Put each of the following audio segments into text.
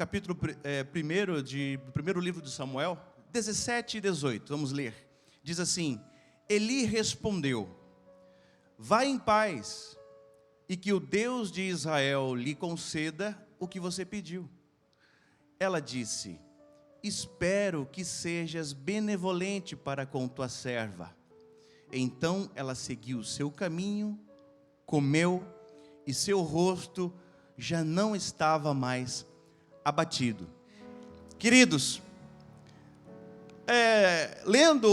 capítulo 1 do primeiro livro de Samuel, 17 e 18, vamos ler. Diz assim: Eli respondeu: vá em paz, e que o Deus de Israel lhe conceda o que você pediu. Ela disse: espero que sejas benevolente para com tua serva. Então ela seguiu o seu caminho, comeu, e seu rosto já não estava mais abatido. Queridos, lendo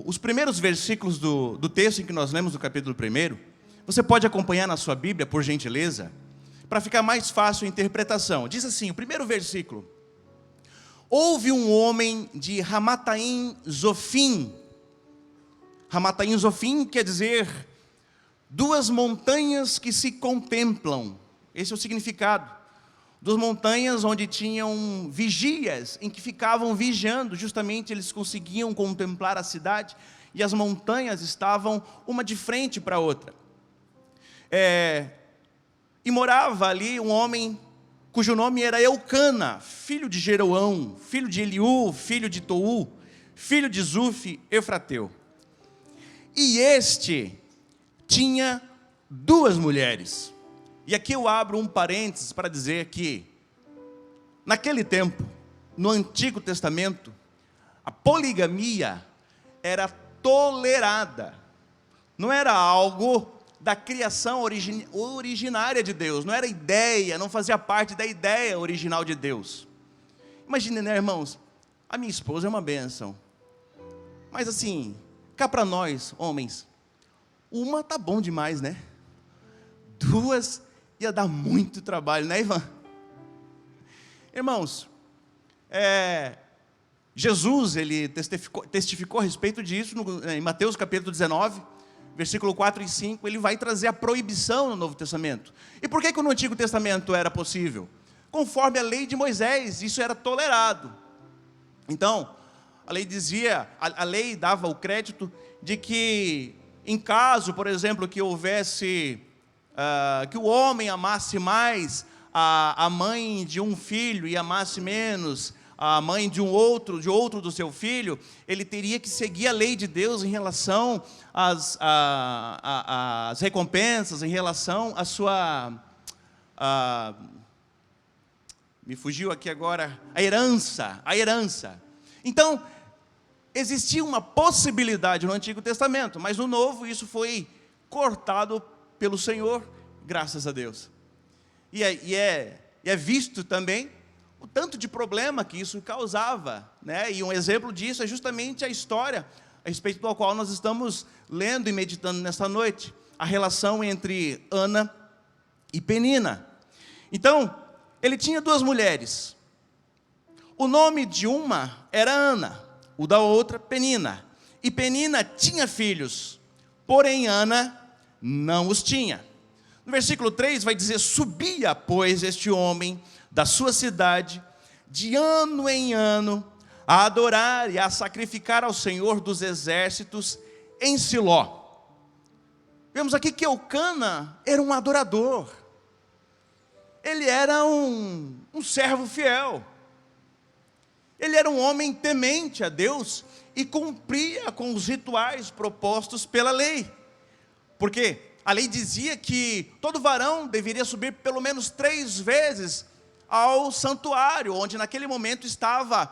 os primeiros versículos do texto em que nós lemos do capítulo 1, você pode acompanhar na sua Bíblia, por gentileza, para ficar mais fácil a interpretação. Diz assim, o primeiro versículo: houve um homem de Ramataim Zofim. Ramataim Zofim quer dizer duas montanhas que se contemplam. Esse é o significado. Duas montanhas onde tinham vigias, em que ficavam vigiando, justamente eles conseguiam contemplar a cidade, e as montanhas estavam uma de frente para a outra. E morava ali um homem cujo nome era Eucana, filho de Jeroão, filho de Eliú, filho de Tou, filho de Zuf, Efrateu. E este tinha duas mulheres. E aqui eu abro um parênteses para dizer que, naquele tempo, no Antigo Testamento, a poligamia era tolerada. Não era algo da criação originária de Deus, não era ideia, não fazia parte da ideia original de Deus. Imagine, né, irmãos? A minha esposa é uma bênção. Mas assim, cá para nós, homens, uma tá bom demais, né? Duas ia dar muito trabalho, né, Ivan? Irmãos, Jesus, ele testificou a respeito disso em Mateus capítulo 19, versículo 4 e 5, ele vai trazer a proibição no Novo Testamento. E por que no Antigo Testamento era possível? Conforme a lei de Moisés, isso era tolerado. Então, a lei dizia, a lei dava o crédito de que, em caso, por exemplo, que houvesse, que o homem amasse mais a mãe de um filho e amasse menos a mãe de outro do seu filho, ele teria que seguir a lei de Deus em relação às recompensas, em relação à sua, me fugiu aqui agora, a herança. Então, existia uma possibilidade no Antigo Testamento, mas no Novo isso foi cortado pelo Senhor, graças a Deus. E é visto também o tanto de problema que isso causava, né? E um exemplo disso é justamente a história a respeito do qual nós estamos lendo e meditando nesta noite, a relação entre Ana e Penina. Então, ele tinha duas mulheres. O nome de uma era Ana, o da outra Penina. E Penina tinha filhos, porém Ana não os tinha. No versículo 3 vai dizer: subia, pois, este homem da sua cidade, de ano em ano, a adorar e a sacrificar ao Senhor dos exércitos em Siló. Vemos aqui que Eucana era um adorador. Ele era um servo fiel. Ele era um homem temente a Deus e cumpria com os rituais propostos pela lei. Porque a lei dizia que todo varão deveria subir pelo menos 3 vezes ao santuário, onde naquele momento estava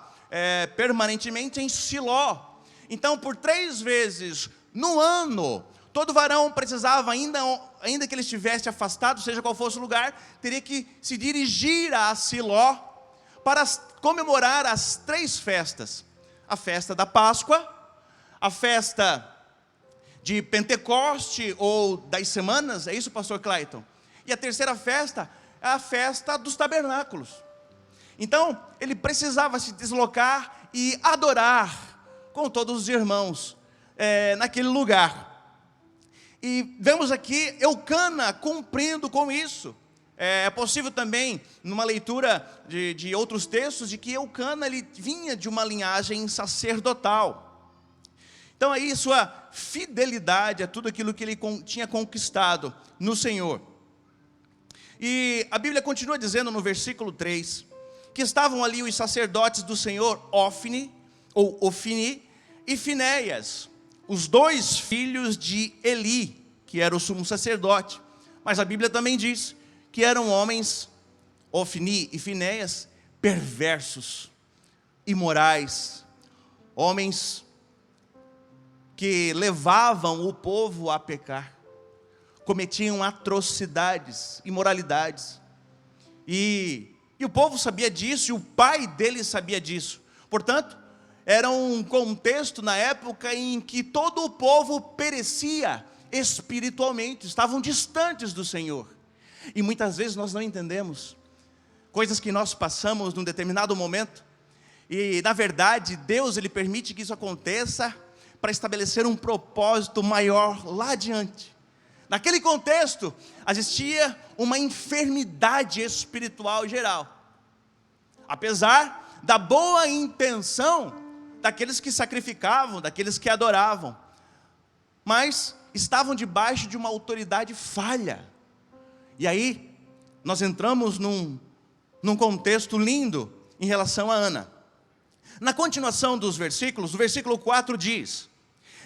permanentemente em Siló. Então, por 3 vezes no ano, todo varão precisava, ainda que ele estivesse afastado, seja qual fosse o lugar, teria que se dirigir a Siló para comemorar as 3 festas. A festa da Páscoa, a festa de Pentecoste ou das semanas, é isso, pastor Clayton? E a terceira festa é a festa dos tabernáculos. Então, ele precisava se deslocar e adorar com todos os irmãos naquele lugar. E vemos aqui Eucana cumprindo com isso. É possível também, numa leitura de outros textos, de que Eucana ele vinha de uma linhagem sacerdotal. Então aí sua fidelidade a tudo aquilo que ele tinha conquistado no Senhor. E a Bíblia continua dizendo no versículo 3, que estavam ali os sacerdotes do Senhor, Ofni, ou Ofni, e Finéias, os dois filhos de Eli, que era o sumo sacerdote. Mas a Bíblia também diz que eram homens, Ofni e Finéias, perversos, imorais, homens que levavam o povo a pecar, cometiam atrocidades, imoralidades, e o povo sabia disso, e o pai deles sabia disso. Portanto, era um contexto na época em que todo o povo perecia espiritualmente, estavam distantes do Senhor. E muitas vezes nós não entendemos coisas que nós passamos num determinado momento, e na verdade Deus ele permite que isso aconteça para estabelecer um propósito maior lá adiante. Naquele contexto, existia uma enfermidade espiritual geral. Apesar da boa intenção daqueles que sacrificavam, daqueles que adoravam, mas estavam debaixo de uma autoridade falha. E aí, nós entramos num contexto lindo em relação a Ana. Na continuação dos versículos, o versículo 4 diz: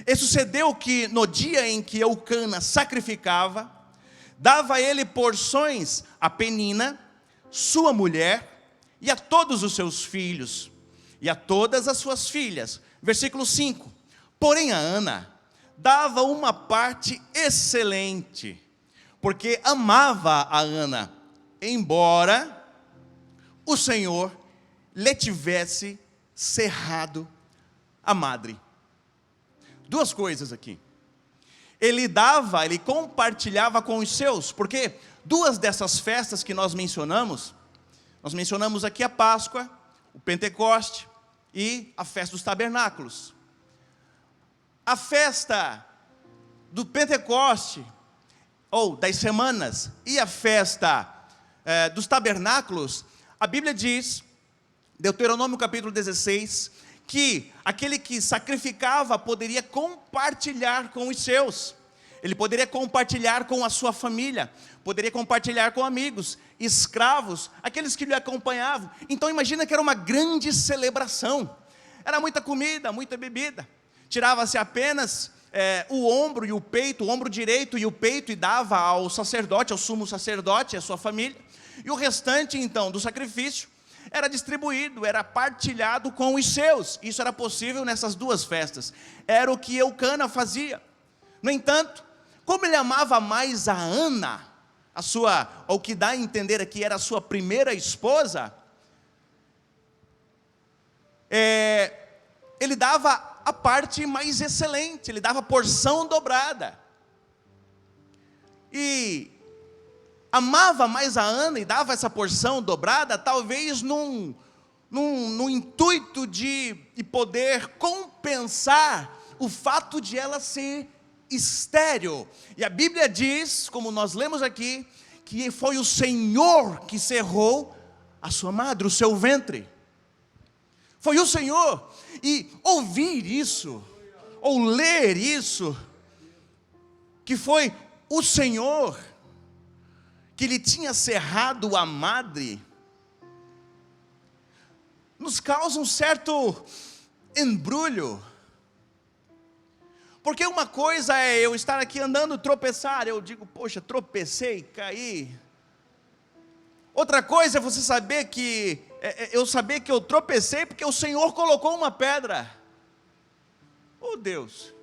E sucedeu que no dia em que Eucana sacrificava, dava ele porções a Penina, sua mulher, e a todos os seus filhos, e a todas as suas filhas. Versículo 5. Porém a Ana dava uma parte excelente, porque amava a Ana, embora o Senhor lhe tivesse cerrado a madre. Duas coisas aqui. Ele compartilhava com os seus, porque duas dessas festas que nós mencionamos aqui a Páscoa, o Pentecoste e a festa dos tabernáculos. A festa do Pentecoste, ou das semanas, e a festa dos tabernáculos, a Bíblia diz, Deuteronômio capítulo 16, que aquele que sacrificava poderia compartilhar com os seus. Ele poderia compartilhar com a sua família, poderia compartilhar com amigos, escravos, aqueles que lhe acompanhavam. Então imagina que era uma grande celebração. Era muita comida, muita bebida. Tirava-se apenas o ombro e o peito, o ombro direito e o peito, e dava ao sacerdote, ao sumo sacerdote, à sua família. E o restante então do sacrifício era distribuído, era partilhado com os seus. Isso era possível nessas duas festas. Era o que Eucana fazia. No entanto, como ele amava mais a Ana, o que dá a entender aqui era a sua primeira esposa, ele dava a parte mais excelente, ele dava a porção dobrada. E amava mais a Ana e dava essa porção dobrada, talvez num intuito de poder compensar o fato de ela ser estéril. E a Bíblia diz, como nós lemos aqui, que foi o Senhor que cerrou a sua madre, o seu ventre. Foi o Senhor. E ouvir isso, ou ler isso, que foi o Senhor que lhe tinha cerrado a madre, nos causa um certo embrulho. Porque uma coisa é eu estar aqui andando, tropeçar, eu digo, poxa, tropecei, caí. Outra coisa é você saber que, eu saber que eu tropecei porque o Senhor colocou uma pedra. Oh Deus,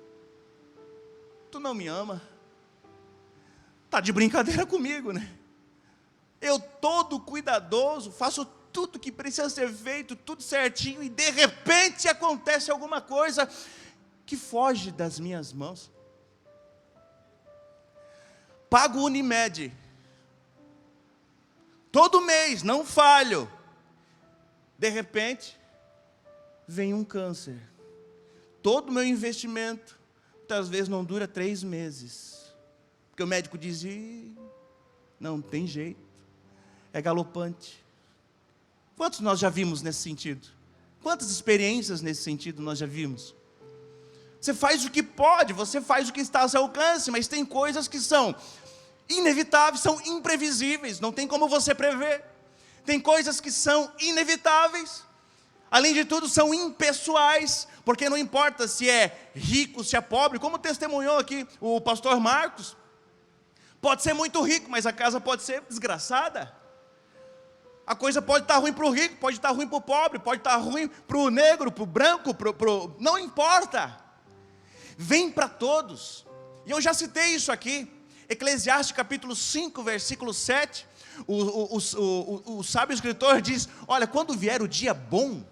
Tu não me ama? Está de brincadeira comigo, né? Eu todo cuidadoso, faço tudo que precisa ser feito, tudo certinho, e de repente acontece alguma coisa que foge das minhas mãos. Pago o Unimed, todo mês, não falho. De repente, vem um câncer. Todo o meu investimento, muitas vezes não dura 3 meses. Porque o médico diz, não tem jeito, é galopante. Quantos nós já vimos nesse sentido? Quantas experiências nesse sentido nós já vimos? Você faz o que pode, você faz o que está ao seu alcance, mas tem coisas que são inevitáveis, são imprevisíveis, não tem como você prever. Tem coisas que são inevitáveis. Além de tudo, são impessoais, porque não importa se é rico, se é pobre, como testemunhou aqui o pastor Marcos. Pode ser muito rico, mas a casa pode ser desgraçada. A coisa pode estar ruim para o rico, pode estar ruim para o pobre, pode estar ruim para o negro, para o branco, não importa. Vem para todos. E eu já citei isso aqui. Eclesiastes capítulo 5, versículo 7. O sábio escritor diz: olha, quando vier o dia bom,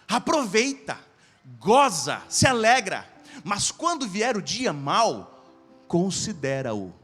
aproveita, goza, se alegra. Mas quando vier o dia mau, considera-o.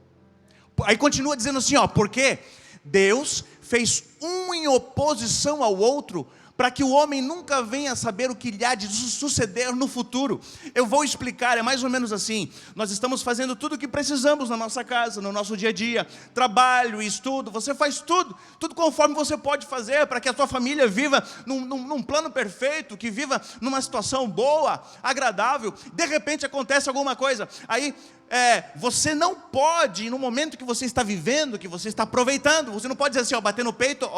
Aí continua dizendo assim, porque Deus fez um em oposição ao outro, para que o homem nunca venha a saber o que lhe há de suceder no futuro. Eu vou explicar, é mais ou menos assim. Nós estamos fazendo tudo o que precisamos na nossa casa, no nosso dia a dia. Trabalho, estudo, você faz tudo conforme você pode fazer, para que a tua família viva num plano perfeito, que viva numa situação boa, agradável. De repente acontece alguma coisa, aí você não pode, no momento que você está vivendo, que você está aproveitando, você não pode dizer assim, bater no peito,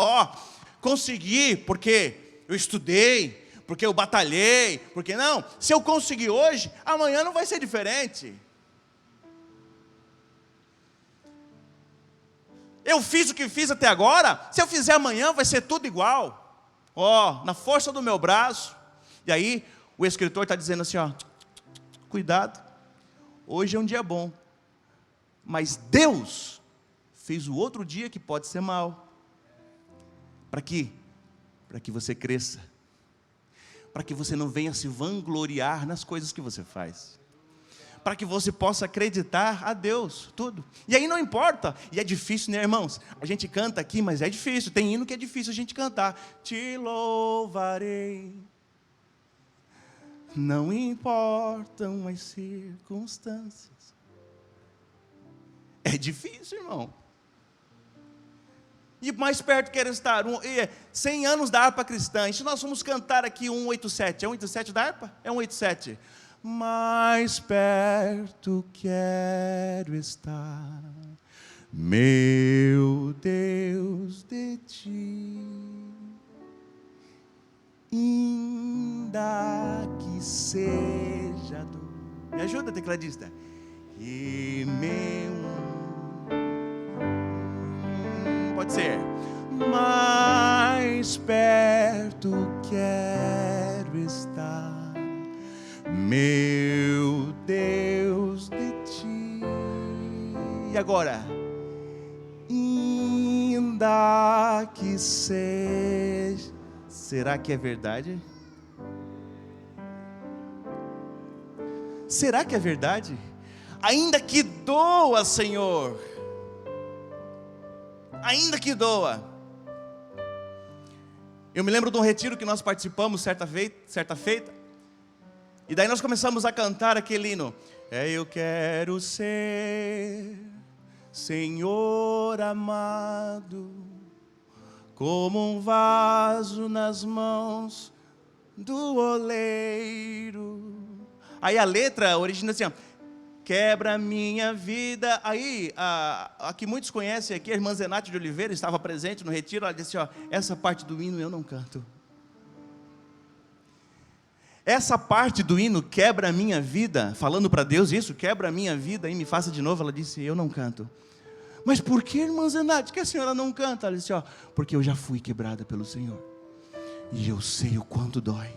consegui, porque eu estudei, porque eu batalhei, porque não, se eu conseguir hoje, amanhã não vai ser diferente. Eu fiz o que fiz até agora, se eu fizer amanhã vai ser tudo igual, na força do meu braço. E aí o escritor está dizendo assim, cuidado, hoje é um dia bom, mas Deus fez o outro dia que pode ser mau. Para quê? Para que você cresça, para que você não venha se vangloriar nas coisas que você faz, para que você possa acreditar a Deus, tudo. E aí não importa, e é difícil, né, irmãos? A gente canta aqui, mas é difícil, tem hino que é difícil a gente cantar. Te louvarei, não importam as circunstâncias. É difícil, irmão. E mais perto quero estar, 100 anos da harpa cristã. E se nós vamos cantar aqui 187, é 187 da harpa? É 187. Mais perto quero estar, meu Deus, de ti, ainda que seja do... Me ajuda, tecladista. E meu... Pode ser. Mais perto quero estar, meu Deus, de ti. E agora? Ainda que seja... Será que é verdade? Será que é verdade? Ainda que doa, Senhor, ainda que doa. Eu me lembro de um retiro que nós participamos certa feita, e daí nós começamos a cantar aquele hino. Eu quero ser, Senhor amado, como um vaso nas mãos do oleiro. Aí a letra origina assim, quebra a minha vida. Aí, a que muitos conhecem aqui, a irmã Zenate de Oliveira, estava presente no retiro, ela disse, essa parte do hino eu não canto. Essa parte do hino, quebra a minha vida, falando para Deus isso, quebra a minha vida e me faça de novo, ela disse, eu não canto. Mas por que, irmã Zenate, que a senhora não canta? Ela disse, porque eu já fui quebrada pelo Senhor, e eu sei o quanto dói.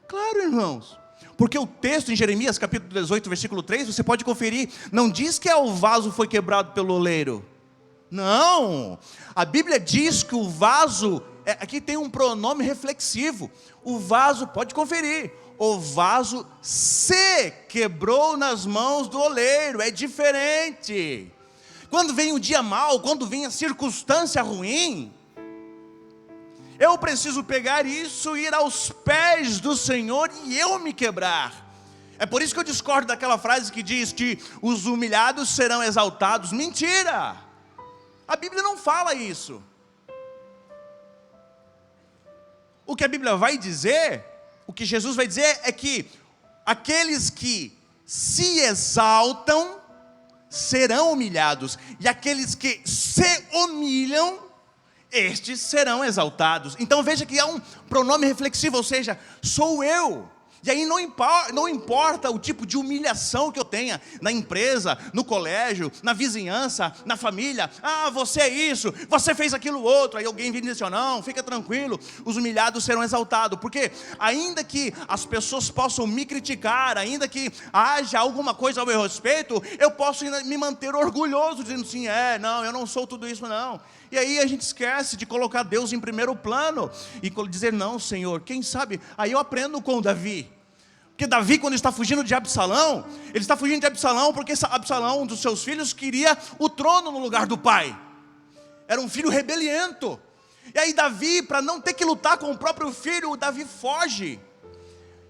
Claro, irmãos, porque o texto em Jeremias capítulo 18, versículo 3, você pode conferir, não diz que o vaso foi quebrado pelo oleiro. Não, a Bíblia diz que o vaso, aqui tem um pronome reflexivo, o vaso, pode conferir, o vaso se quebrou nas mãos do oleiro, é diferente. Quando vem o dia mau, quando vem a circunstância ruim, eu preciso pegar isso, ir aos pés do Senhor e eu me quebrar. É por isso que eu discordo daquela frase que diz que os humilhados serão exaltados. Mentira! A Bíblia não fala isso. O que a Bíblia vai dizer, o que Jesus vai dizer é que aqueles que se exaltam serão humilhados, e aqueles que se humilham estes serão exaltados. Então veja que há um pronome reflexivo, ou seja, sou eu. E aí não importa o tipo de humilhação que eu tenha na empresa, no colégio, na vizinhança, na família. Ah, você é isso, você fez aquilo outro. Aí alguém vem e diz assim, não, fica tranquilo, os humilhados serão exaltados. Porque ainda que as pessoas possam me criticar, ainda que haja alguma coisa ao meu respeito, eu posso ainda me manter orgulhoso, dizendo assim, não, eu não sou tudo isso não. E aí a gente esquece de colocar Deus em primeiro plano e dizer, não, Senhor, quem sabe? Aí eu aprendo com Davi. Porque Davi, quando está fugindo de Absalão, ele está fugindo de Absalão porque Absalão, um dos seus filhos, queria o trono no lugar do pai. Era um filho rebeliento. E aí Davi, para não ter que lutar com o próprio filho, Davi foge.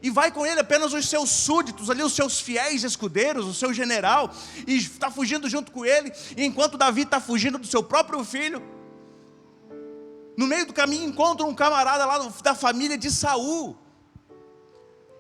E vai com ele apenas os seus súditos, ali os seus fiéis escudeiros, o seu general, e está fugindo junto com ele. E enquanto Davi está fugindo do seu próprio filho, no meio do caminho encontra um camarada lá da família de Saul.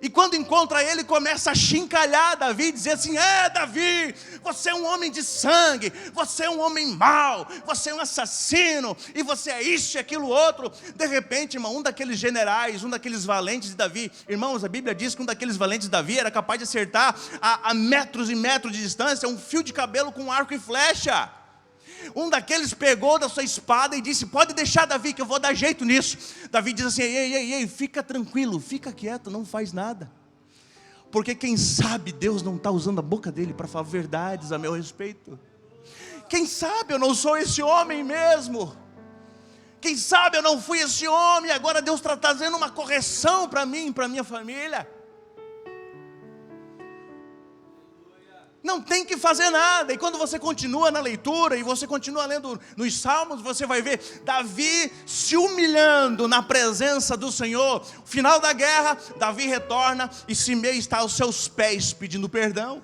E quando encontra ele, começa a chincalhar Davi, dizer assim, Davi, você é um homem de sangue, você é um homem mau, você é um assassino, e você é isso e aquilo outro. De repente, irmão, um daqueles generais, um daqueles valentes de Davi, irmãos, a Bíblia diz que um daqueles valentes de Davi era capaz de acertar a metros e metros de distância um fio de cabelo com arco e flecha. Um daqueles pegou da sua espada e disse, pode deixar, Davi, que eu vou dar jeito nisso. Davi diz assim, ei, fica tranquilo, fica quieto, não faz nada. Porque quem sabe Deus não está usando a boca dele para falar verdades a meu respeito. Quem sabe eu não sou esse homem mesmo. Quem sabe eu não fui esse homem, agora Deus está trazendo uma correção para mim, para minha família. Não tem que fazer nada. E quando você continua na leitura e você continua lendo nos Salmos, você vai ver Davi se humilhando na presença do Senhor. No final da guerra, Davi retorna e Simei está aos seus pés pedindo perdão.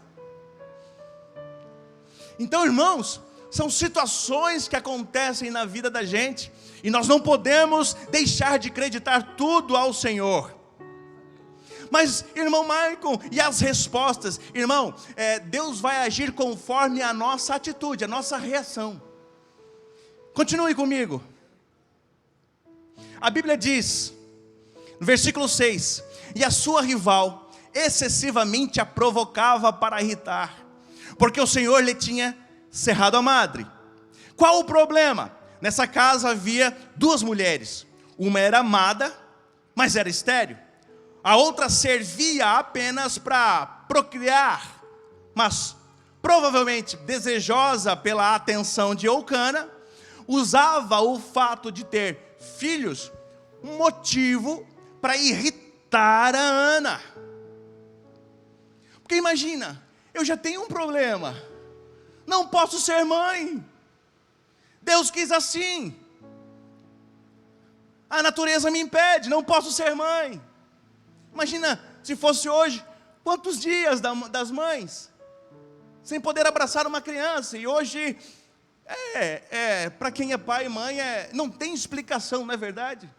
Então, irmãos, são situações que acontecem na vida da gente e nós não podemos deixar de acreditar tudo ao Senhor. Mas, irmão Maicon, e as respostas? Irmão, Deus vai agir conforme a nossa atitude, a nossa reação. Continue comigo. A Bíblia diz, no versículo 6, e a sua rival excessivamente a provocava para irritar, porque o Senhor lhe tinha cerrado a madre. Qual o problema? Nessa casa havia duas mulheres, uma era amada, mas era estéril. A outra servia apenas para procriar, mas provavelmente desejosa pela atenção de Eucana, usava o fato de ter filhos, um motivo para irritar a Ana. Porque imagina, eu já tenho um problema, não posso ser mãe, Deus quis assim, a natureza me impede, não posso ser mãe. Imagina se fosse hoje, quantos dias das mães, sem poder abraçar uma criança, e hoje, para quem é pai e mãe, não tem explicação, não é verdade?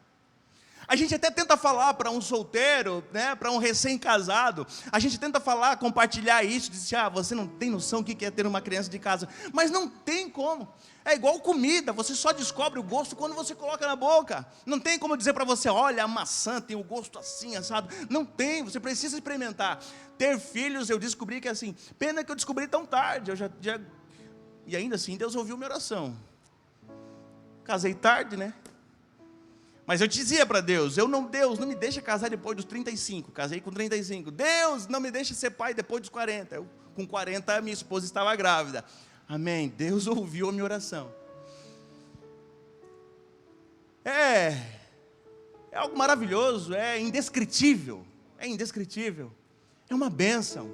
A gente até tenta falar para um solteiro, né, para um recém-casado, a gente tenta falar, compartilhar isso, dizer, você não tem noção do que é ter uma criança de casa, mas não tem como. É igual comida, você só descobre o gosto quando você coloca na boca. Não tem como dizer para você, olha, a maçã tem o gosto assim, assado. Não tem, você precisa experimentar. Ter filhos, eu descobri que é assim, pena que eu descobri tão tarde, e ainda assim Deus ouviu minha oração. Casei tarde, né? Mas eu dizia para Deus, Deus, não me deixa casar depois dos 35, casei com 35. Deus, não me deixa ser pai depois dos 40. Com 40, minha esposa estava grávida. Amém, Deus ouviu a minha oração. É algo maravilhoso, é indescritível, é uma bênção.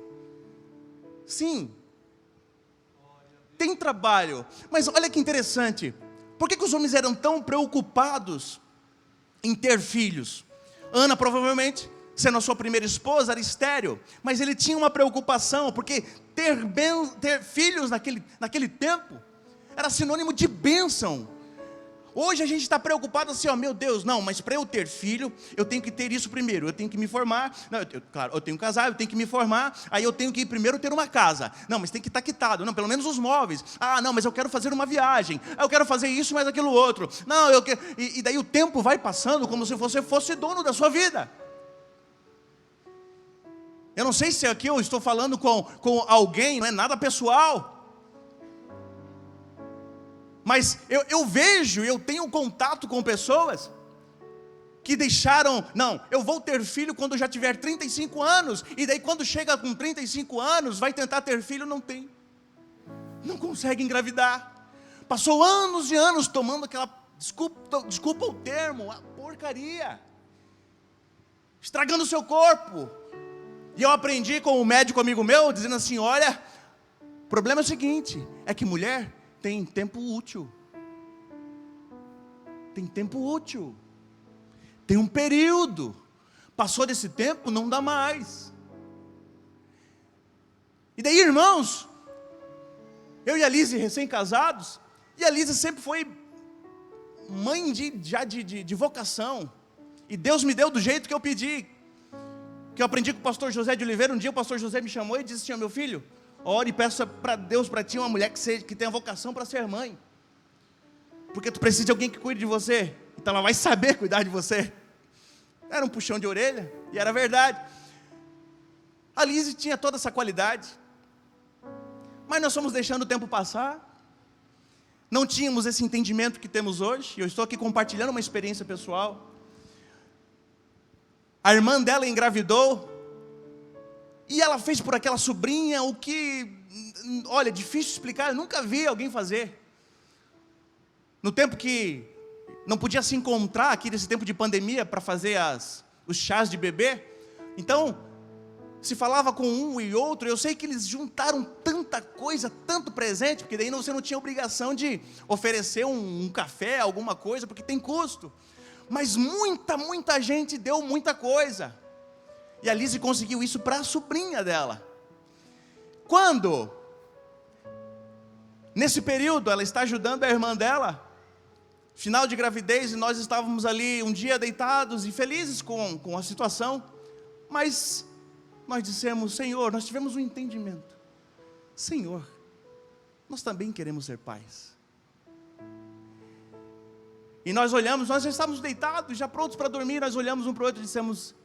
Sim, tem trabalho, mas olha que interessante, por que os homens eram tão preocupados em ter filhos? Ana provavelmente, sendo a sua primeira esposa, era estéril, mas ele tinha uma preocupação, porque ter filhos naquele tempo era sinônimo de bênção. Hoje a gente está preocupado assim, ó, meu Deus, não, mas para eu ter filho, eu tenho que ter isso primeiro, eu tenho que me formar, não, claro, eu tenho que casar, eu tenho que me formar, aí eu tenho que primeiro ter uma casa, não, mas tem que estar quitado, não, pelo menos os móveis, não, mas eu quero fazer uma viagem, eu quero fazer isso, mais aquilo outro, não, eu quero, e daí o tempo vai passando como se você fosse dono da sua vida. Eu não sei se aqui eu estou falando com alguém, não é nada pessoal, mas eu vejo, eu tenho contato com pessoas que deixaram, não, eu vou ter filho quando já tiver 35 anos, e daí quando chega com 35 anos, vai tentar ter filho, não tem, não consegue engravidar, passou anos e anos tomando aquela, desculpa o termo, a porcaria, estragando o seu corpo. E eu aprendi com um médico amigo meu, dizendo assim, olha, o problema é o seguinte, é que mulher tem tempo útil, tem um período, passou desse tempo, não dá mais. E daí, irmãos, eu e a Lise recém-casados, e a Lise sempre foi mãe de vocação, e Deus me deu do jeito que eu pedi, que eu aprendi com o pastor José de Oliveira. Um dia o pastor José me chamou e disse assim, meu filho, ore e peça para Deus para ti uma mulher que tenha vocação para ser mãe, porque tu precisa de alguém que cuide de você, então ela vai saber cuidar de você. Era um puxão de orelha, e era verdade. A Lise tinha toda essa qualidade, mas nós fomos deixando o tempo passar, não tínhamos esse entendimento que temos hoje. Eu estou aqui compartilhando uma experiência pessoal. A irmã dela engravidou, e ela fez por aquela sobrinha o que, olha, difícil explicar, eu nunca vi alguém fazer. No tempo que não podia se encontrar, aqui nesse tempo de pandemia, para fazer os chás de bebê, então, se falava com um e outro. Eu sei que eles juntaram tanta coisa, tanto presente, porque daí você não tinha obrigação de oferecer um café, alguma coisa, porque tem custo. Mas muita gente deu muita coisa. E a Lise conseguiu isso para a sobrinha dela. Quando, nesse período, ela está ajudando a irmã dela, final de gravidez, e nós estávamos ali um dia deitados e felizes com a situação, mas nós dissemos, Senhor, nós tivemos um entendimento, Senhor, nós também queremos ser pais. E nós olhamos, nós já estávamos deitados, já prontos para dormir, nós olhamos um para o outro e dissemos,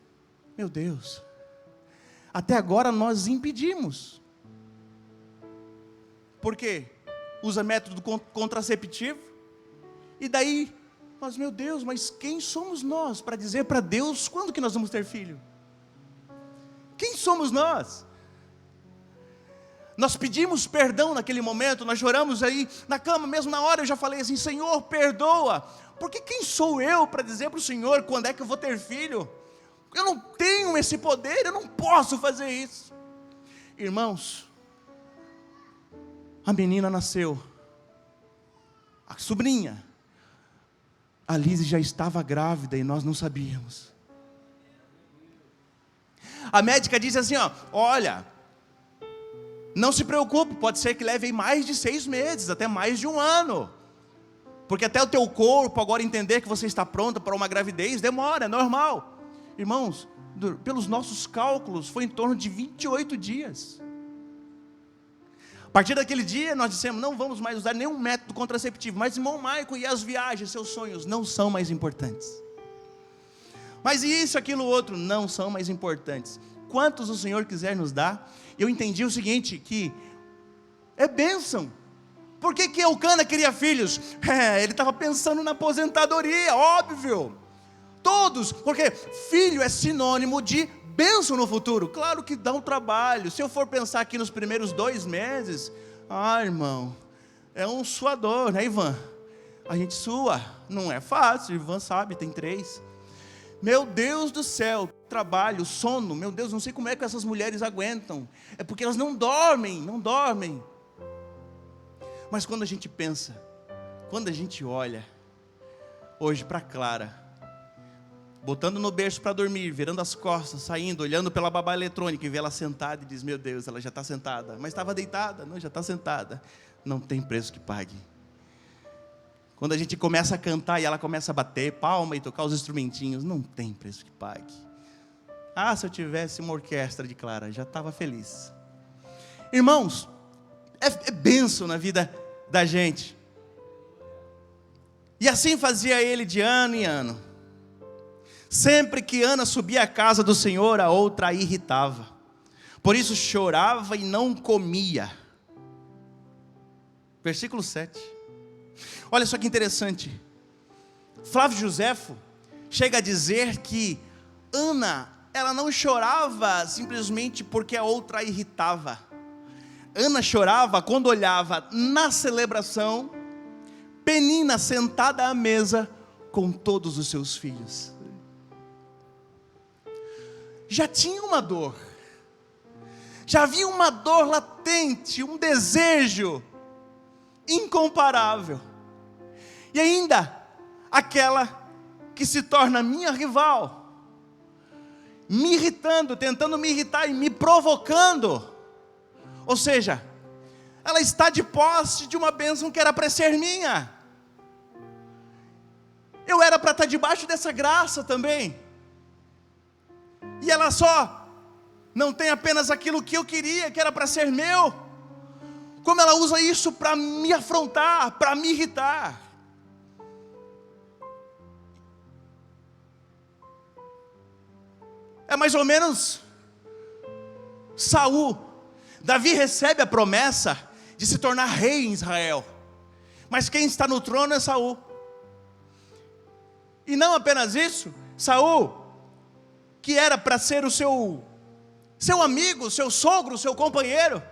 meu Deus, até agora nós impedimos. Por quê? Usa método contraceptivo, e daí, nós, meu Deus, mas quem somos nós para dizer para Deus quando que nós vamos ter filho? Quem somos nós? Nós pedimos perdão naquele momento, nós choramos aí na cama, mesmo na hora eu já falei assim, Senhor, perdoa, porque quem sou eu para dizer para o Senhor quando é que eu vou ter filho? Eu não tenho esse poder, eu não posso fazer isso. Irmãos, a menina nasceu, a sobrinha, a Lise já estava grávida e nós não sabíamos. A médica disse assim, olha, não se preocupe, pode ser que leve mais de 6 meses, até mais de 1 ano, porque até o teu corpo agora entender que você está pronta para uma gravidez, demora, é normal. Irmãos, pelos nossos cálculos, foi em torno de 28 dias. A partir daquele dia, nós dissemos, não vamos mais usar nenhum método contraceptivo, mas irmão Maicon, e as viagens, seus sonhos, não são mais importantes. Mas isso, aquilo, outro, não são mais importantes. Quantos o Senhor quiser nos dar, eu entendi o seguinte, que é bênção. Por que Eucana queria filhos? Ele estava pensando na aposentadoria, óbvio. Todos, porque filho é sinônimo de bênção no futuro. Claro que dá um trabalho. Se eu for pensar aqui nos primeiros 2 meses, irmão, é um suador, né, Ivan? A gente sua, não é fácil, Ivan sabe, tem 3. Meu Deus do céu, trabalho, sono, meu Deus, não sei como é que essas mulheres aguentam. É porque elas não dormem. Mas quando a gente pensa, quando a gente olha, hoje para Clara, botando no berço para dormir, virando as costas, saindo, olhando pela babá eletrônica e vê ela sentada e diz, meu Deus, ela já está sentada. Mas estava deitada, não, já está sentada. Não tem preço que pague. Quando a gente começa a cantar e ela começa a bater palma e tocar os instrumentinhos, não tem preço que pague. Ah, se eu tivesse uma orquestra de Clara, já estava feliz. Irmãos, é bênção na vida da gente. E assim fazia ele de ano em ano. Sempre que Ana subia à casa do Senhor, a outra a irritava. Por isso chorava e não comia. Versículo 7. Olha só que interessante. Flávio Joséfo chega a dizer que Ana, ela não chorava simplesmente porque a outra a irritava. Ana chorava quando olhava na celebração Penina sentada à mesa com todos os seus filhos. Já tinha uma dor, já havia uma dor latente, um desejo incomparável. E ainda, aquela que se torna minha rival, me irritando, tentando me irritar e me provocando. Ou seja, ela está de posse de uma bênção que era para ser minha. Eu era para estar debaixo dessa graça também. E ela só não tem apenas aquilo que eu queria, que era para ser meu, como ela usa isso para me afrontar, para me irritar. É mais ou menos Saul. Davi recebe a promessa de se tornar rei em Israel, mas quem está no trono é Saul. E não apenas isso, Saul, que era para ser o seu amigo, seu sogro, seu companheiro,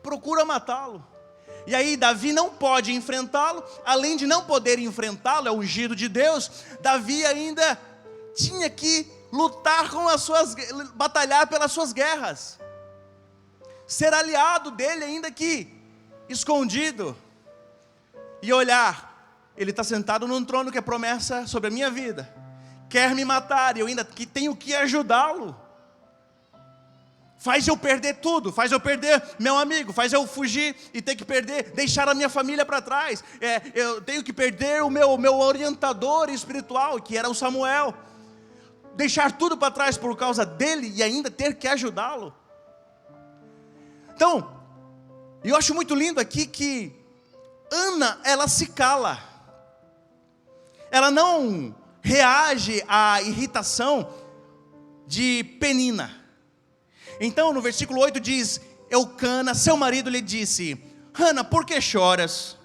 procura matá-lo. E aí Davi não pode enfrentá-lo. Além de não poder enfrentá-lo, é ungido de Deus, Davi ainda tinha que lutar batalhar pelas suas guerras, ser aliado dele, ainda que escondido, e olhar, ele está sentado num trono que é promessa sobre a minha vida, quer me matar, e eu ainda tenho que ajudá-lo. Faz eu perder tudo, faz eu perder meu amigo, faz eu fugir e ter que perder, deixar a minha família para trás. Eu tenho que perder o meu orientador espiritual, que era o Samuel, deixar tudo para trás por causa dele e ainda ter que ajudá-lo. Então, eu acho muito lindo aqui que Ana, ela se cala, ela não reage à irritação de Penina. Então no versículo 8 diz: Eucana, seu marido, lhe disse: Ana, por que choras?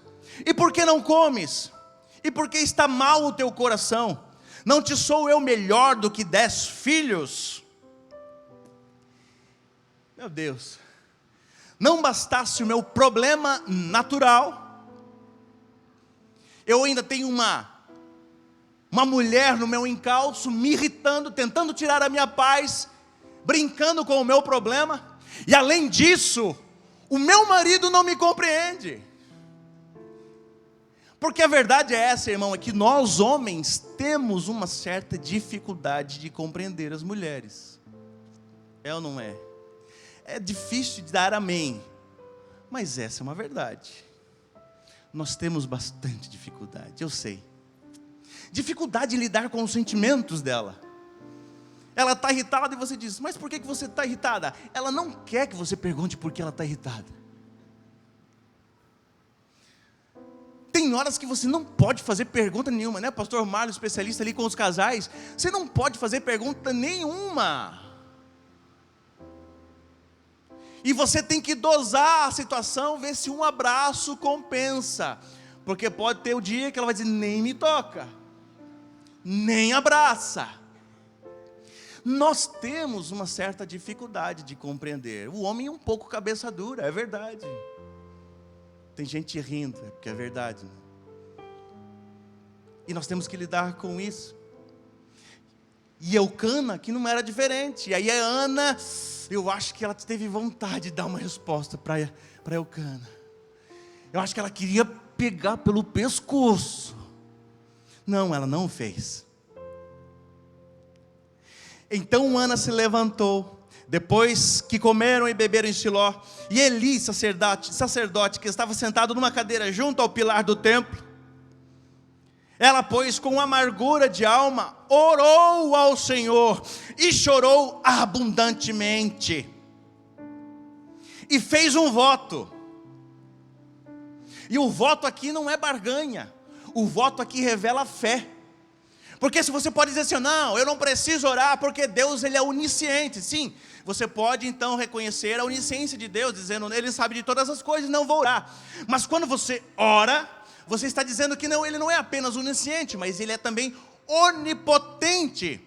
E por que não comes? E por que está mal o teu coração? Não te sou eu melhor do que 10 filhos? Meu Deus, não bastasse o meu problema natural, eu ainda tenho uma mulher no meu encalço, me irritando, tentando tirar a minha paz, brincando com o meu problema, e além disso, o meu marido não me compreende. Porque a verdade é essa, irmão, é que nós homens temos uma certa dificuldade de compreender as mulheres. É ou não é? É difícil de dar amém, mas essa é uma verdade. Nós temos bastante dificuldade, eu sei. Dificuldade em lidar com os sentimentos dela. Ela está irritada e você diz: mas por que você está irritada? Ela não quer que você pergunte por que ela está irritada. Tem horas que você não pode fazer pergunta nenhuma, né? Pastor Marlon, especialista ali com os casais, você não pode fazer pergunta nenhuma. E você tem que dosar a situação, ver se um abraço compensa. Porque pode ter o dia que ela vai dizer: nem me toca, nem abraça. Nós temos uma certa dificuldade de compreender. O homem é um pouco cabeça dura, é verdade. Tem gente rindo, porque é verdade, né? E nós temos que lidar com isso. E Eucana, que não era diferente. E aí a Ana, eu acho que ela teve vontade de dar uma resposta para Eucana. Eu acho que ela queria pegar pelo pescoço. Não, ela não fez. Então Ana se levantou, depois que comeram e beberam em Siló, e Eli, sacerdote que estava sentado numa cadeira junto ao pilar do templo, Ela, pois, com amargura de alma, orou ao Senhor e chorou abundantemente. E fez um voto. E o voto aqui não é barganha. O voto aqui revela fé. Porque se você pode dizer assim, não, eu não preciso orar porque Deus ele é onisciente. Sim, você pode então reconhecer a onisciência de Deus, dizendo, Ele sabe de todas as coisas, não vou orar. Mas quando você ora, você está dizendo que não, Ele não é apenas onisciente, mas Ele é também onipotente.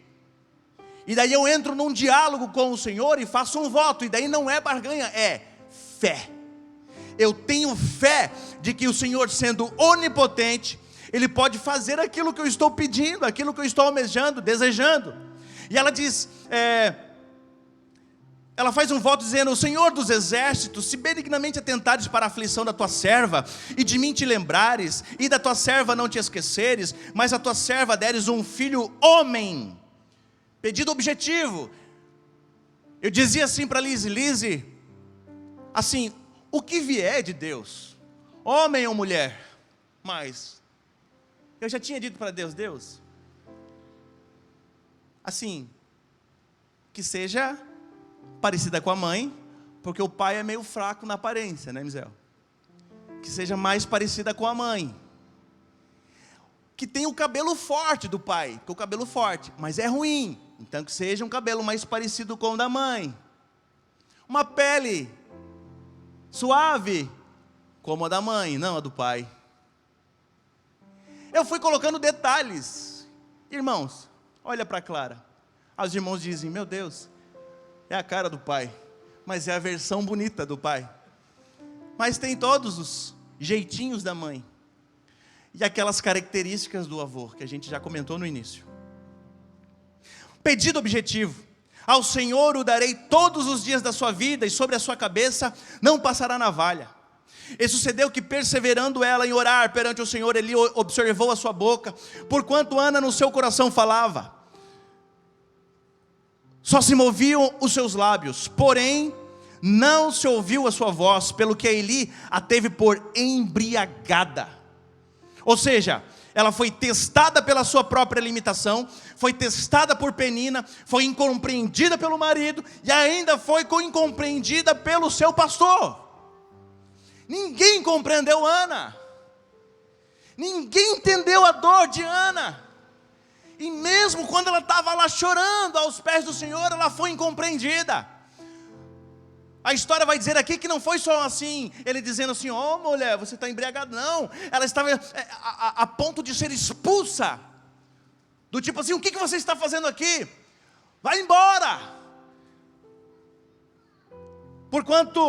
E daí eu entro num diálogo com o Senhor e faço um voto, e daí não é barganha, é fé. Eu tenho fé de que o Senhor, sendo onipotente, Ele pode fazer aquilo que eu estou pedindo, aquilo que eu estou almejando, desejando. E ela diz, ela faz um voto dizendo, o Senhor dos exércitos, se benignamente atentares para a aflição da tua serva, e de mim te lembrares, e da tua serva não te esqueceres, mas a tua serva deres um filho homem. Pedido objetivo. Eu dizia assim para Lise, assim, o que vier de Deus, homem ou mulher, mas eu já tinha dito para Deus, assim, que seja parecida com a mãe, porque o pai é meio fraco na aparência, né, Mizel? Que seja mais parecida com a mãe, que tenha o cabelo forte do pai, porque o cabelo forte, mas é ruim, então que seja um cabelo mais parecido com o da mãe, uma pele suave, como a da mãe, não a do pai. Eu fui colocando detalhes. Irmãos, olha para Clara. Os irmãos dizem, meu Deus, é a cara do pai, mas é a versão bonita do pai. Mas tem todos os jeitinhos da mãe. E aquelas características do avô, que a gente já comentou no início. Pedido objetivo. Ao Senhor o darei todos os dias da sua vida, e sobre a sua cabeça não passará navalha. E sucedeu que, perseverando ela em orar perante o Senhor, Ele observou a sua boca, porquanto Ana no seu coração falava. Só se moviam os seus lábios, porém não se ouviu a sua voz, pelo que Eli a teve por embriagada. Ou seja, ela foi testada pela sua própria limitação, foi testada por Penina, foi incompreendida pelo marido, e ainda foi incompreendida pelo seu pastor. Ninguém compreendeu Ana, ninguém entendeu a dor de Ana, e mesmo quando ela estava lá chorando aos pés do Senhor, ela foi incompreendida. A história vai dizer aqui que não foi só assim, ele dizendo assim, ó mulher, você está embriagada, não. Ela estava a ponto de ser expulsa, do tipo assim, o que você está fazendo aqui? Vai embora. Porquanto,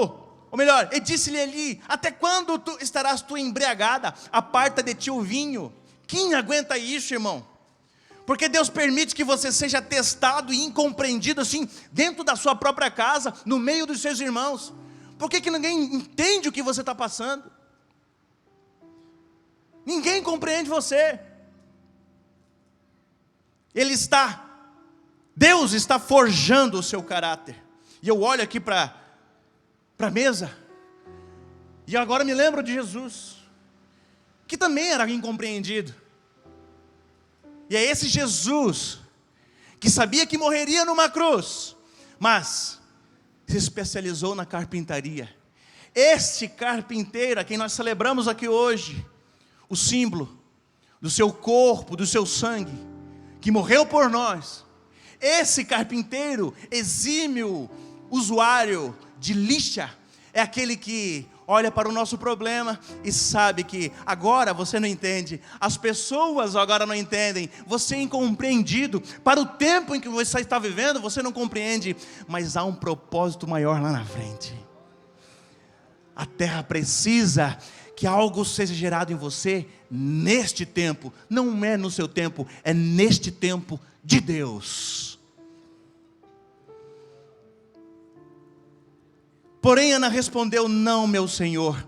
ou melhor, e disse-lhe Eli, até quando estarás tu embriagada? Aparta de ti o vinho. Quem aguenta isso, irmão? Porque Deus permite que você seja testado e incompreendido assim, dentro da sua própria casa, no meio dos seus irmãos. Por que ninguém entende o que você está passando? Ninguém compreende você. Deus está forjando o seu caráter. E eu olho aqui para a mesa, e agora me lembro de Jesus, que também era incompreendido. E é esse Jesus, que sabia que morreria numa cruz, mas se especializou na carpintaria. Este carpinteiro, a quem nós celebramos aqui hoje, o símbolo do seu corpo, do seu sangue, que morreu por nós. Esse carpinteiro, exímio usuário de lixa, é aquele que olha para o nosso problema e sabe que agora você não entende, as pessoas agora não entendem, você é incompreendido, para o tempo em que você está vivendo, você não compreende, mas há um propósito maior lá na frente. A terra precisa que algo seja gerado em você neste tempo, não é no seu tempo, é neste tempo de Deus. Porém Ana respondeu, não, meu Senhor.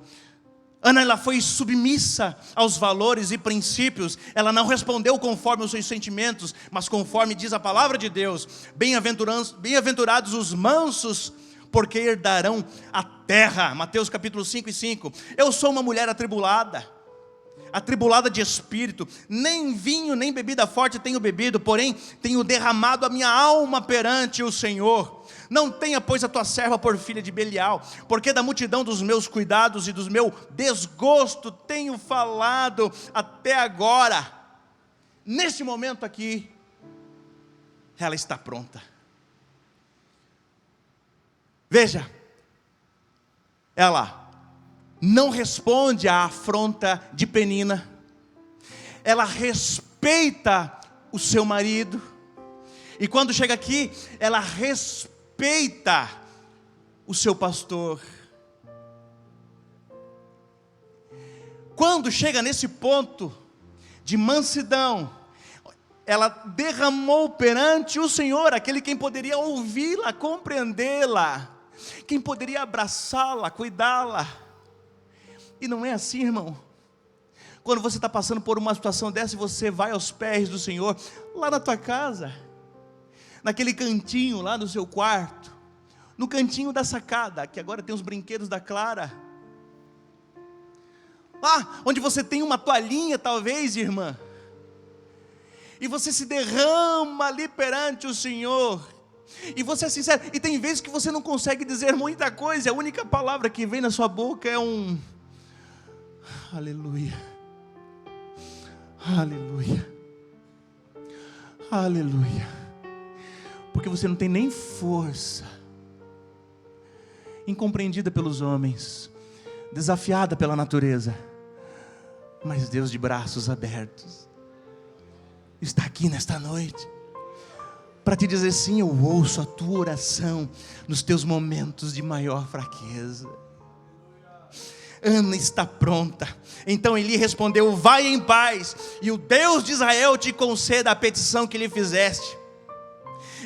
Ana, ela foi submissa aos valores e princípios. Ela não respondeu conforme os seus sentimentos, mas conforme diz a palavra de Deus. Bem-aventurados os mansos, porque herdarão a terra. Mateus capítulo 5:5. Eu sou uma mulher atribulada. atribulada de espírito, nem vinho, nem bebida forte tenho bebido, porém tenho derramado a minha alma perante o Senhor. Não tenha, pois, a tua serva por filha de Belial, porque da multidão dos meus cuidados e do meu desgosto tenho falado até agora. Neste momento aqui, ela está pronta. Veja, ela não responde à afronta de Penina, ela respeita o seu marido, e quando chega aqui, ela respeita o seu pastor. Quando chega nesse ponto de mansidão, ela derramou perante o Senhor, aquele quem poderia ouvi-la, compreendê-la, quem poderia abraçá-la, cuidá-la. E não é assim, irmão. Quando você está passando por uma situação dessa, e você vai aos pés do Senhor, lá na tua casa, naquele cantinho lá no seu quarto, no cantinho da sacada, que agora tem os brinquedos da Clara, lá onde você tem uma toalhinha talvez, irmã, e você se derrama ali perante o Senhor, e você é sincero, e tem vezes que você não consegue dizer muita coisa, a única palavra que vem na sua boca é um aleluia, aleluia, aleluia, porque você não tem nem força, incompreendida pelos homens, desafiada pela natureza, mas Deus de braços abertos está aqui nesta noite para te dizer: sim, eu ouço a tua oração nos teus momentos de maior fraqueza. Ana está pronta. Então Eli respondeu: vai em paz, e o Deus de Israel te conceda a petição que lhe fizeste.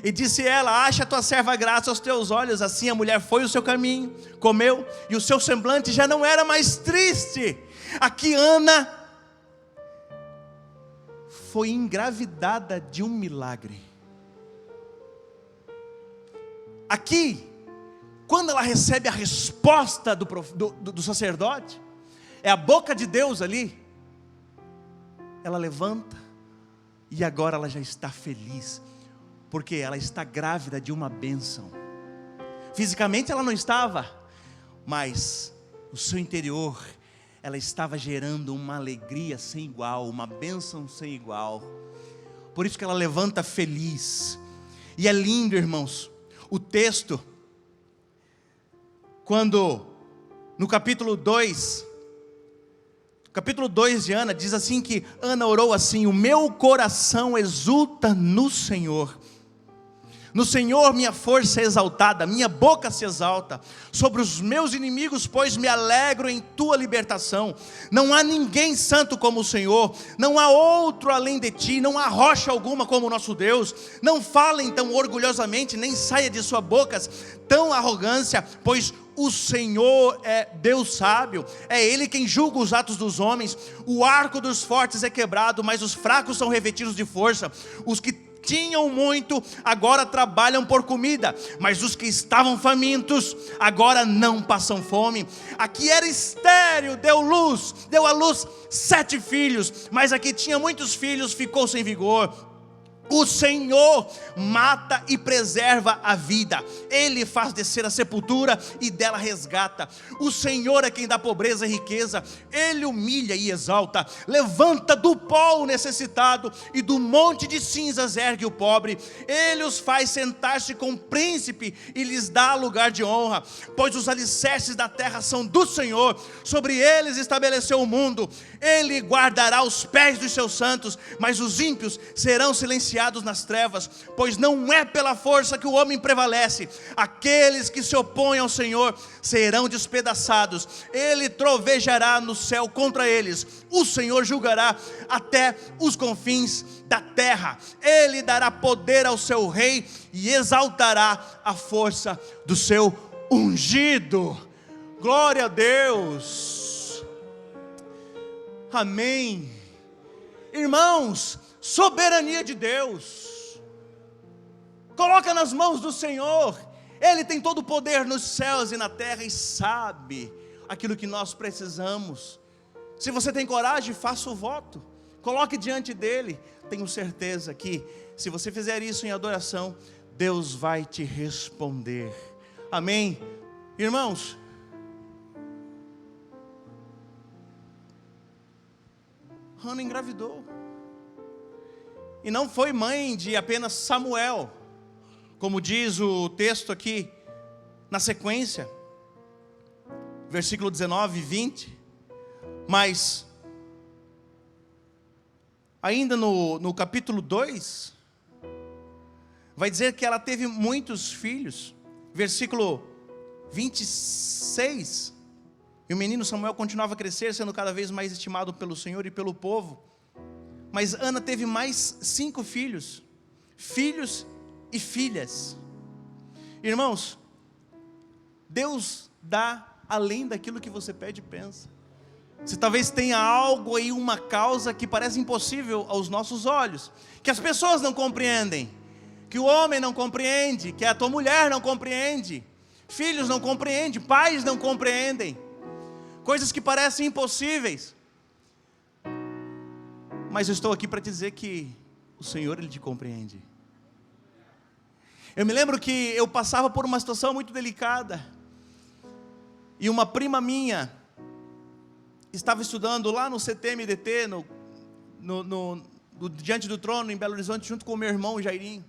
E disse ela: acha a tua serva graça aos teus olhos. Assim a mulher foi o seu caminho, comeu, e o seu semblante já não era mais triste. Aqui Ana foi engravidada de um milagre. Aqui, quando ela recebe a resposta do sacerdote, é a boca de Deus ali, ela levanta, e agora ela já está feliz, porque ela está grávida de uma bênção. Fisicamente ela não estava, mas no seu interior ela estava gerando uma alegria sem igual, uma bênção sem igual. Por isso que ela levanta feliz. E é lindo, irmãos, o texto, quando no capítulo 2 de Ana, diz assim que Ana orou assim: o meu coração exulta no Senhor. No Senhor minha força é exaltada, minha boca se exalta sobre os meus inimigos, pois me alegro em tua libertação. Não há ninguém santo como o Senhor, não há outro além de ti, não há rocha alguma como o nosso Deus. Não falem tão orgulhosamente, nem saia de sua boca tão arrogância, pois o Senhor é Deus sábio, é Ele quem julga os atos dos homens. O arco dos fortes é quebrado, mas os fracos são revestidos de força. Os que tinham muito, agora trabalham por comida, mas os que estavam famintos, agora não passam fome. Aqui era estéril, deu à luz 7 filhos, mas aqui tinha muitos filhos, ficou sem vigor. O Senhor mata e preserva a vida, Ele faz descer a sepultura e dela resgata. O Senhor é quem dá pobreza e riqueza, Ele humilha e exalta. Levanta do pó o necessitado, e do monte de cinzas ergue o pobre. Ele os faz sentar-se com o príncipe e lhes dá lugar de honra. Pois os alicerces da terra são do Senhor, sobre eles estabeleceu o mundo. Ele guardará os pés dos seus santos, mas os ímpios serão silenciados nas trevas, pois não é pela força que o homem prevalece. Aqueles que se opõem ao Senhor serão despedaçados. Ele trovejará no céu contra eles. O Senhor julgará até os confins da terra. Ele dará poder ao seu rei e exaltará a força do seu ungido. Glória a Deus. Amém. Irmãos, soberania de Deus, coloca nas mãos do Senhor. Ele tem todo o poder nos céus e na terra, e sabe aquilo que nós precisamos. Se você tem coragem, faça o voto. Coloque diante dele. Tenho certeza que, se você fizer isso em adoração, Deus vai te responder. Amém? Irmãos, Hana engravidou. E não foi mãe de apenas Samuel, como diz o texto aqui, na sequência, versículo 19 e 20. Mas, ainda no capítulo 2, vai dizer que ela teve muitos filhos. Versículo 26. E o menino Samuel continuava a crescer, sendo cada vez mais estimado pelo Senhor e pelo povo. Mas Ana teve mais 5 filhos, filhos e filhas. Irmãos, Deus dá além daquilo que você pede e pensa. Você talvez tenha algo aí, uma causa que parece impossível aos nossos olhos, que as pessoas não compreendem, que o homem não compreende, que a tua mulher não compreende, filhos não compreendem, pais não compreendem, coisas que parecem impossíveis. Mas eu estou aqui para te dizer que o Senhor, Ele te compreende. Eu me lembro que eu passava por uma situação muito delicada, e uma prima minha estava estudando lá no CTMDT, Diante do Trono, em Belo Horizonte, junto com o meu irmão Jairinho.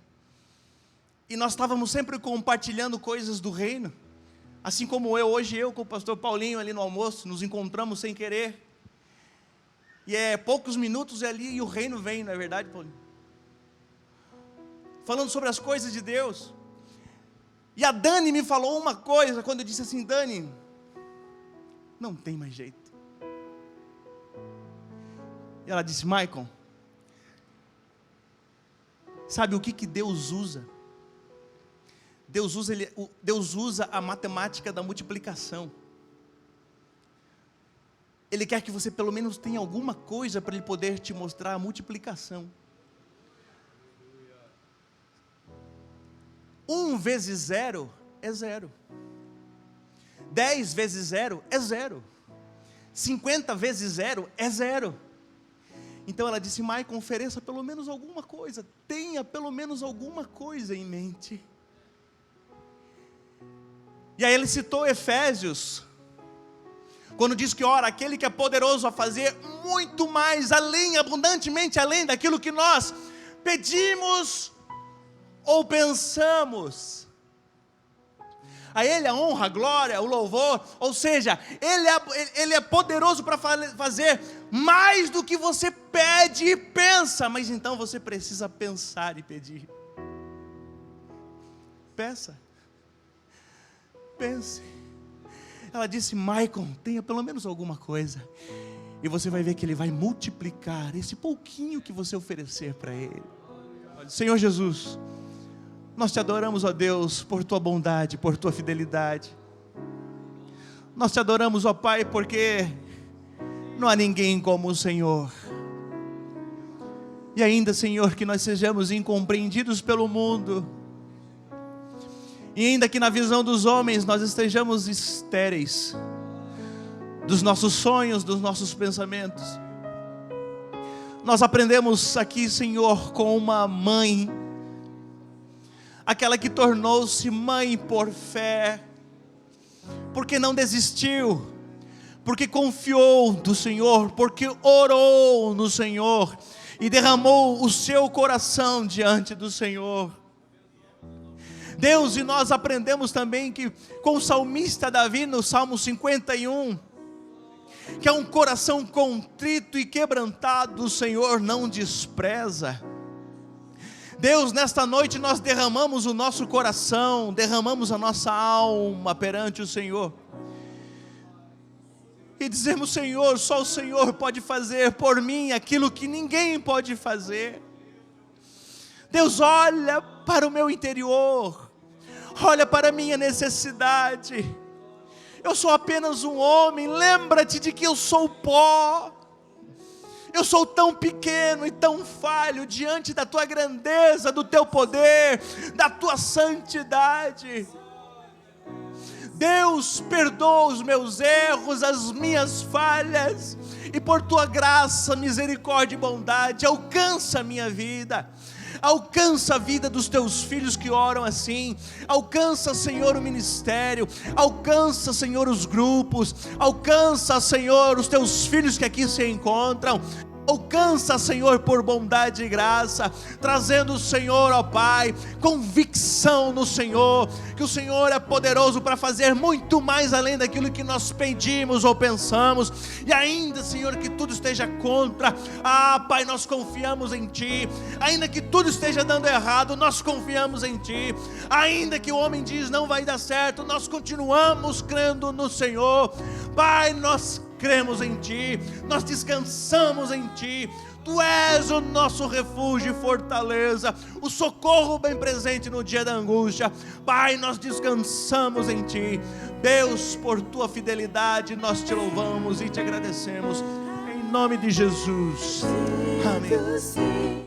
E nós estávamos sempre compartilhando coisas do reino, assim como hoje eu com o pastor Paulinho ali no almoço, nos encontramos sem querer. E poucos minutos ali e o reino vem, não é verdade, Paulinho? Falando sobre as coisas de Deus. E a Dani me falou uma coisa, quando eu disse assim: Dani, não tem mais jeito. E ela disse: Maicon, sabe o que Deus usa? Deus usa a matemática da multiplicação. Ele quer que você pelo menos tenha alguma coisa para Ele poder te mostrar a multiplicação. 1 vezes 0 é 0. 10 vezes 0 é 0. 50 vezes 0 é 0. Então ela disse: Maicon, ofereça pelo menos alguma coisa, tenha pelo menos alguma coisa em mente. E aí ele citou Efésios, quando diz que, ora, aquele que é poderoso a fazer muito mais, além, abundantemente além daquilo que nós pedimos ou pensamos. A Ele a honra, a glória, o louvor, ou seja, Ele é poderoso para fazer mais do que você pede e pensa, mas então você precisa pensar e pedir. Peça, pense. Ela disse: Maicon, tenha pelo menos alguma coisa, e você vai ver que Ele vai multiplicar esse pouquinho que você oferecer para Ele. Senhor Jesus, nós te adoramos, ó Deus, por tua bondade, por tua fidelidade. Nós te adoramos, ó Pai, porque não há ninguém como o Senhor. E ainda, Senhor, que nós sejamos incompreendidos pelo mundo, e ainda que na visão dos homens nós estejamos estéreis dos nossos sonhos, dos nossos pensamentos, nós aprendemos aqui, Senhor, com uma mãe, aquela que tornou-se mãe por fé, porque não desistiu, porque confiou no Senhor, porque orou no Senhor e derramou o seu coração diante do Senhor. Deus, e nós aprendemos também que com o salmista Davi no Salmo 51, que é um coração contrito e quebrantado, o Senhor não despreza. Deus, nesta noite nós derramamos o nosso coração, derramamos a nossa alma perante o Senhor, e dizemos: Senhor, só o Senhor pode fazer por mim aquilo que ninguém pode fazer. Deus, olha para o meu interior, olha para a minha necessidade. Eu sou apenas um homem, lembra-te de que eu sou pó. Eu sou tão pequeno e tão falho diante da tua grandeza, do teu poder, da tua santidade. Deus, perdoa os meus erros, as minhas falhas, e por tua graça, misericórdia e bondade, alcança a minha vida. Alcança a vida dos teus filhos que oram assim. Alcança, Senhor, o ministério. Alcança, Senhor, os grupos. Alcança, Senhor, os teus filhos que aqui se encontram. Alcança, Senhor, por bondade e graça, trazendo, Senhor, ó Pai, convicção no Senhor, que o Senhor é poderoso para fazer muito mais além daquilo que nós pedimos ou pensamos, e ainda, Senhor, que tudo esteja contra, Pai, nós confiamos em Ti, ainda que tudo esteja dando errado, nós confiamos em Ti, ainda que o homem diz não vai dar certo, nós continuamos crendo no Senhor, Pai, nós cremos em Ti, nós descansamos em Ti, Tu és o nosso refúgio e fortaleza, o socorro bem presente no dia da angústia. Pai, nós descansamos em Ti. Deus, por Tua fidelidade, nós Te louvamos e Te agradecemos, em nome de Jesus, amém.